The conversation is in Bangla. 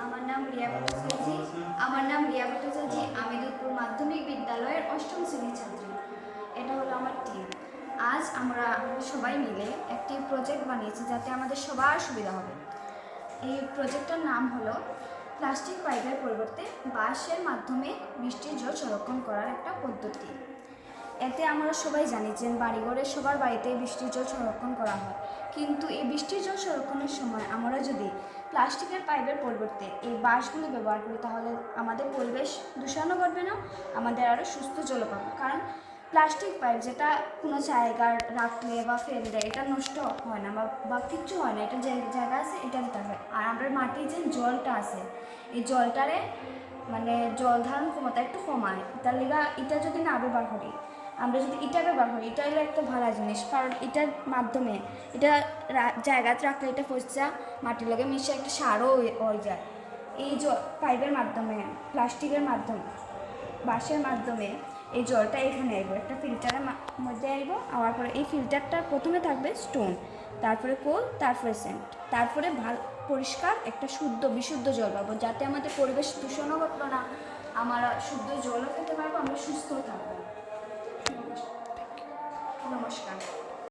আমার নাম রিয়া ভট্টাচার্য। আমি দুধপুর মাধ্যমিক বিদ্যালয়ের অষ্টম শ্রেণীর ছাত্রী। এটা হলো আমার টিম। আজ আমরা সবাই মিলে একটি প্রজেক্ট বানিয়েছি যাতে আমাদের সবার সুবিধা হবে। এই প্রজেক্টটার নাম হলো প্লাস্টিক পাইপের পরিবর্তে বাঁশের মাধ্যমে বৃষ্টির জল সংরক্ষণ করার একটা পদ্ধতি। এতে আমরা সবাই জানি যে বাড়িঘরে সবার বাড়িতে বৃষ্টির জল সংরক্ষণ করা হয়, কিন্তু এই বৃষ্টির জল সংরক্ষণের সময় আমরা যদি প্লাস্টিকের পাইপের পরিবর্তে এই বাঁশগুলো ব্যবহার করি তাহলে আমাদের পরিবেশ দূষণও ঘটবে না, আমাদের আরও সুস্থ জল পাবো। কারণ প্লাস্টিক পাইপ যেটা কোনো জায়গায় রাখলে বা ফেললে এটা নষ্ট হয় না বা কিচ্ছু হয় না, এটা যে জায়গা আছে এটা দিতে হবে। আর আমরা মাটির যে জলটা আছে এই জলটারে মানে জল ধারণ ক্ষমতা একটু কমায়, তার লিগা এটা যদি না ব্যবহার করি, আমরা যদি এটা ব্যবহার করি এটা হলো একটা ভালো জিনিস। কারণ এটার মাধ্যমে এটা জায়গাতে রাখলে এটা পচা মাটির লগে মিশে একটা সারও হয়ে যায়। এই পাইপের মাধ্যমে প্লাস্টিকের মাধ্যমে বাঁশের মাধ্যমে এই জলটা এখানে আইব, একটা ফিল্টারের মধ্যে আইব। আওয়ার পরে এই ফিল্টারটার প্রথমে থাকবে স্টোন, তারপরে কোল, তারপরে সেন্ট, তারপরে পরিষ্কার একটা বিশুদ্ধ জল পাবো, যাতে আমাদের পরিবেশ দূষণও ঘটলো না, আমরা শুদ্ধ জলও খেতে পারবো, আমরা সুস্থও থাকবো। নমস্কার।